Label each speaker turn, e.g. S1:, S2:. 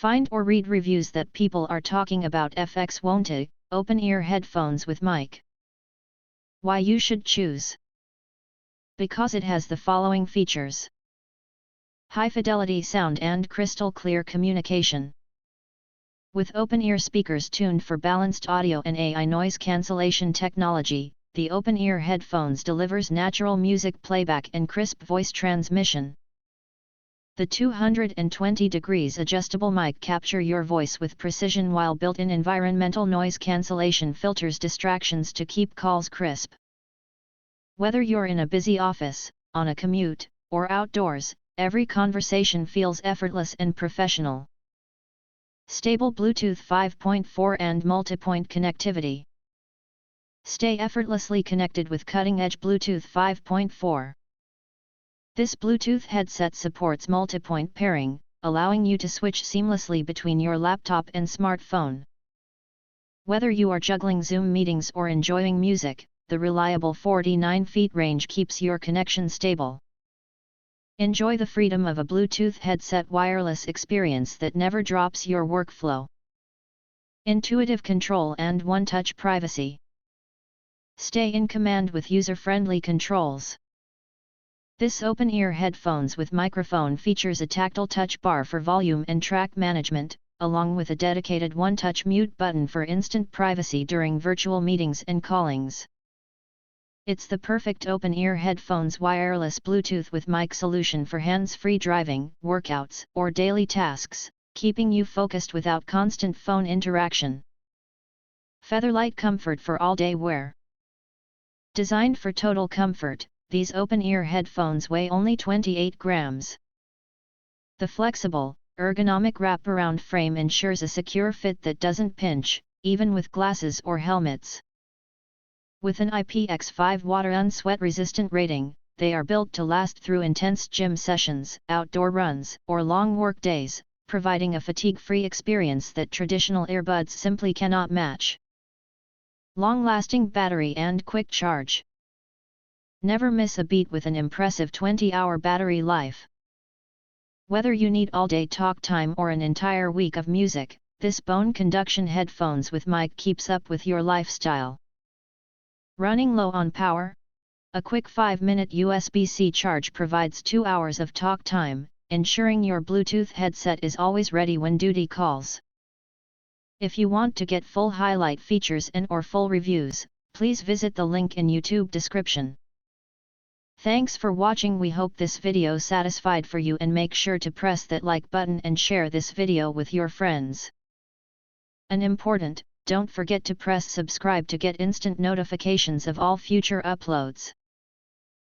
S1: Find or read reviews that people are talking about FXWONTY Open Ear Headphones with mic. Why you should choose? Because it has the following features: high-fidelity sound and crystal-clear communication. With open-ear speakers tuned for balanced audio and AI noise cancellation technology, the open-ear headphones delivers natural music playback and crisp voice transmission. The 220 degrees adjustable mic capture your voice with precision, while built-in environmental noise cancellation filters distractions to keep calls crisp. Whether you're in a busy office, on a commute, or outdoors, every conversation feels effortless and professional. Stable Bluetooth 5.4 and multipoint connectivity. Stay effortlessly connected with cutting-edge Bluetooth 5.4. This Bluetooth headset supports multipoint pairing, allowing you to switch seamlessly between your laptop and smartphone. Whether you are juggling Zoom meetings or enjoying music, the reliable 49 feet range keeps your connection stable. Enjoy the freedom of a Bluetooth headset wireless experience that never drops your workflow. Intuitive control and one-touch privacy. Stay in command with user-friendly controls. This open-ear headphones with microphone features a tactile touch bar for volume and track management, along with a dedicated one-touch mute button for instant privacy during virtual meetings and callings. It's the perfect open-ear headphones wireless Bluetooth with mic solution for hands-free driving, workouts, or daily tasks, keeping you focused without constant phone interaction. Featherlight comfort for all-day wear. Designed for total comfort, these open-ear headphones weigh only 28 grams. The flexible, ergonomic wraparound frame ensures a secure fit that doesn't pinch, even with glasses or helmets. With an IPX5 water unsweat-resistant rating, they are built to last through intense gym sessions, outdoor runs, or long work days, providing a fatigue-free experience that traditional earbuds simply cannot match. Long-lasting battery and quick charge. Never miss a beat with an impressive 20-hour battery life. Whether you need all-day talk time or an entire week of music, this bone conduction headphones with mic keeps up with your lifestyle. Running low on power? A quick 5-minute USB-C charge provides 2 hours of talk time, ensuring your Bluetooth headset is always ready when duty calls. If you want to get full highlight features and/or full reviews, please visit the link in YouTube description. Thanks for watching. We hope this video satisfied for you, and make sure to press that like button and share this video with your friends. And important, don't forget to press subscribe to get instant notifications of all future uploads.